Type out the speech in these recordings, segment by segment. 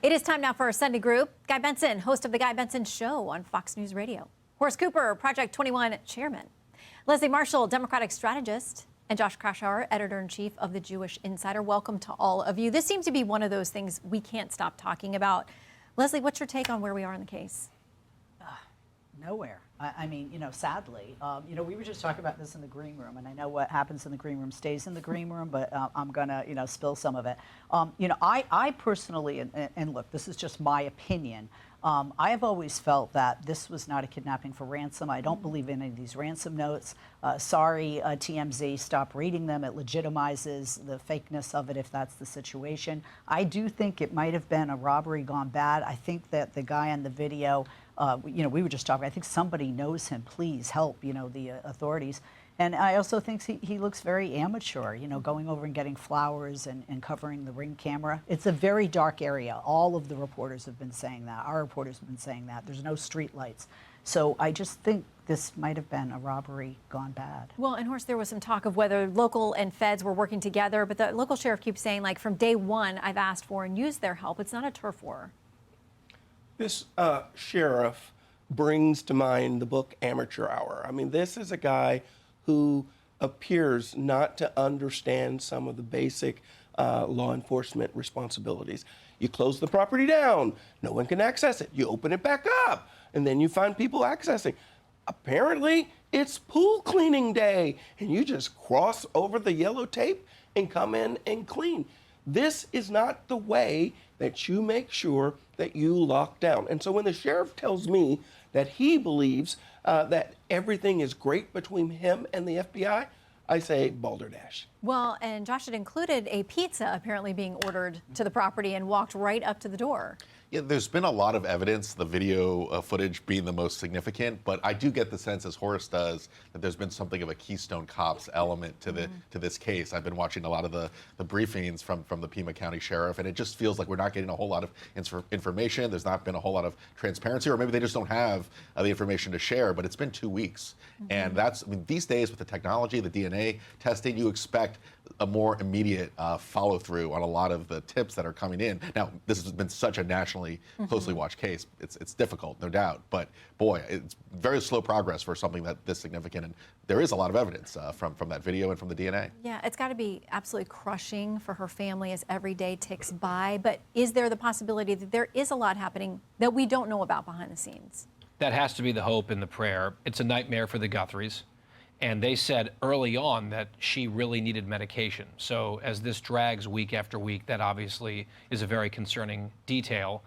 It is time now for our Sunday group. Guy Benson, host of The Guy Benson Show on Fox News Radio. Horace Cooper, Project 21 chairman. Leslie Marshall, Democratic strategist. And Josh Kraushaar, editor-in-chief of the Jewish Insider. Welcome to all of you. This seems to be one of those things we can't stop talking about. Leslie, what's your take on where we are in the case? Nowhere. I mean, sadly, we were just talking about this in the green room, and I know what happens in the green room stays in the green room, but I'm going to, spill some of it. I personally, and look, this is just my opinion, I have always felt that this was not a kidnapping for ransom. I don't believe in any of these ransom notes. Sorry, TMZ, stop reading them. It legitimizes the fakeness of it if that's the situation. I do think it might have been a robbery gone bad. I think that the guy on the video, we were just talking, I think somebody knows him. Please help, the authorities. And I also think he looks very amateur, going over and getting flowers and covering the Ring camera. It's a very dark area. All of the reporters have been saying that. Our reporters have been saying that. There's no street lights. So I just think this might have been a robbery gone bad. Well, and Horst, there was some talk of whether local and feds were working together, but the local sheriff keeps saying, like, from day one, I've asked for and used their help. It's not a turf war. This sheriff brings to mind the book Amateur Hour. I mean, this is a guy who appears not to understand some of the basic law enforcement responsibilities. You close the property down, no one can access it. You open it back up, and then you find people accessing. Apparently, it's pool cleaning day, and you just cross over the yellow tape and come in and clean. This is not the way that you make sure that you lock down. And so when the sheriff tells me that he believes that everything is great between him and the FBI, I say balderdash. Well, and Josh, it included a pizza apparently being ordered to the property and walked right up to the door. Yeah, there's been a lot of evidence, the video footage being the most significant, but I do get the sense, as Horace does, that there's been something of a Keystone Cops element to to this case. I've been watching a lot of the briefings from the Pima County Sheriff, and it just feels like we're not getting a whole lot of information. There's not been a whole lot of transparency, or maybe they just don't have the information to share, but it's been 2 weeks. And that's, I mean, these days with the technology, the DNA testing, you expect a more immediate follow-through on a lot of the tips that are coming in. Now, this has been such a nationally closely watched case. It's difficult, no doubt, but boy, it's very slow progress for something that this significant, and there is a lot of evidence from that video and from the DNA. Yeah, it's got to be absolutely crushing for her family as every day ticks by, but is there the possibility that there is a lot happening that we don't know about behind the scenes? That has to be the hope and the prayer. It's a nightmare for the Guthries. And they said early on that she really needed medication. So as this drags week after week, that obviously is a very concerning detail.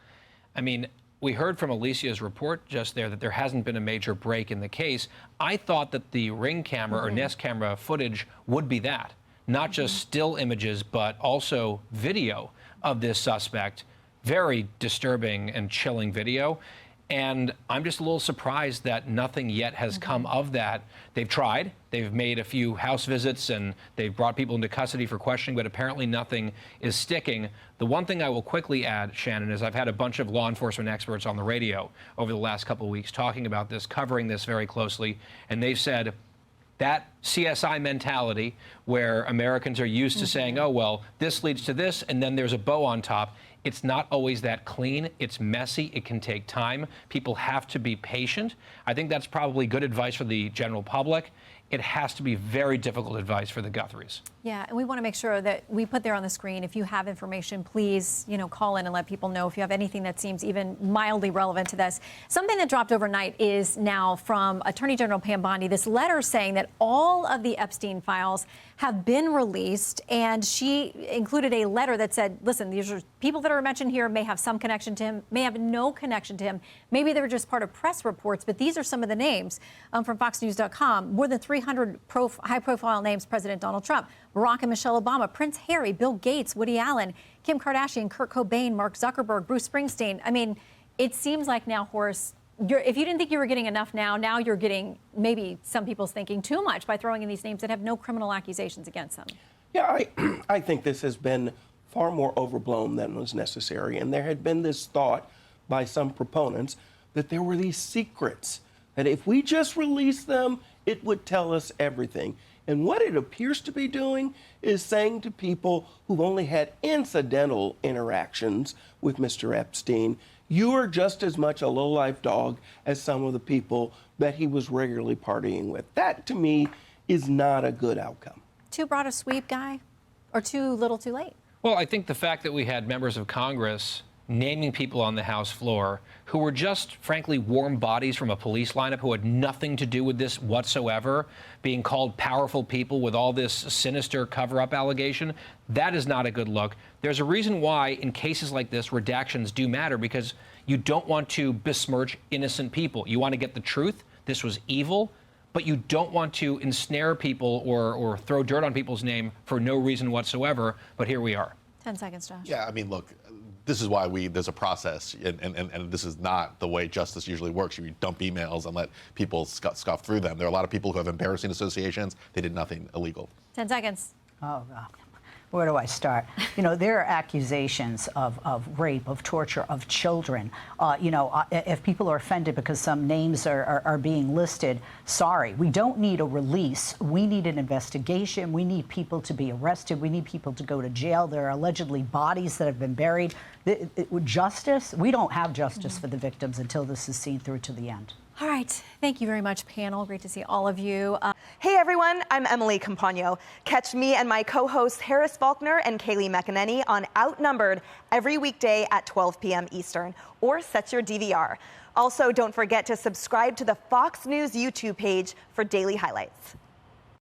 I mean, we heard from Alicia's report just there that there hasn't been a major break in the case. I thought that the Ring camera or Nest camera footage would be that. Not just still images, but also video of this suspect. Very disturbing and chilling video. And I'm just a little surprised that nothing yet has come of that. They've tried. They've made a few house visits and they've brought people into custody for questioning, but apparently nothing is sticking. The one thing I will quickly add, Shannon, is I've had a bunch of law enforcement experts on the radio over the last couple of weeks talking about this, covering this very closely, and they've said that CSI mentality where Americans are used to saying, oh, well, this leads to this, and then there's a bow on top. It's not always that clean. It's messy. It can take time. People have to be patient. I think that's probably good advice for the general public. It has to be very difficult advice for the Guthries. Yeah, and we want to make sure that we put there on the screen, if you have information, please, call in and let people know if you have anything that seems even mildly relevant to this. Something that dropped overnight is now from Attorney General Pam Bondi, this letter saying that all of the Epstein files have been released, and she included a letter that said, listen, these are people that are mentioned here may have some connection to him, may have no connection to him. Maybe they were just part of press reports, but these are some of the names from FoxNews.com. More than 300 high-profile names: President Donald Trump, Barack and Michelle Obama, Prince Harry, Bill Gates, Woody Allen, Kim Kardashian, Kurt Cobain, Mark Zuckerberg, Bruce Springsteen. I mean, it seems like now, Horace, if you didn't think you were getting enough now you're getting, maybe some people's thinking, too much by throwing in these names that have no criminal accusations against them. Yeah, I think this has been far more overblown than was necessary. And there had been this thought by some proponents that there were these secrets, that if we just release them, it would tell us everything. And what it appears to be doing is saying to people who've only had incidental interactions with Mr. Epstein, you are just as much a low-life dog as some of the people that he was regularly partying with. That, to me, is not a good outcome. Too broad a sweep, Guy? Or too little too late? Well, I think the fact that we had members of Congress naming people on the House floor who were just, frankly, warm bodies from a police lineup who had nothing to do with this whatsoever, being called powerful people with all this sinister cover-up allegation, that is not a good look. There's a reason why, in cases like this, redactions do matter, because you don't want to besmirch innocent people. You want to get the truth. This was evil. But you don't want to ensnare people or throw dirt on people's name for no reason whatsoever. But here we are. 10 seconds, Josh. Yeah, I mean, look, this is why there's a process, and this is not the way justice usually works. You dump emails and let people scuff through them. There are a lot of people who have embarrassing associations. They did nothing illegal. 10 seconds. Oh, God. Where do I start? You know, there are accusations of rape, of torture, of children. If people are offended because some names are being listed, sorry. We don't need a release. We need an investigation. We need people to be arrested. We need people to go to jail. There are allegedly bodies that have been buried. Justice? We don't have justice for the victims until this is seen through to the end. All right. Thank you very much, panel. Great to see all of you. Hey, everyone. I'm Emily Campagno. Catch me and my co-hosts Harris Faulkner and Kaylee McEnany on Outnumbered every weekday at 12 p.m. Eastern, or set your DVR. Also, don't forget to subscribe to the Fox News YouTube page for daily highlights.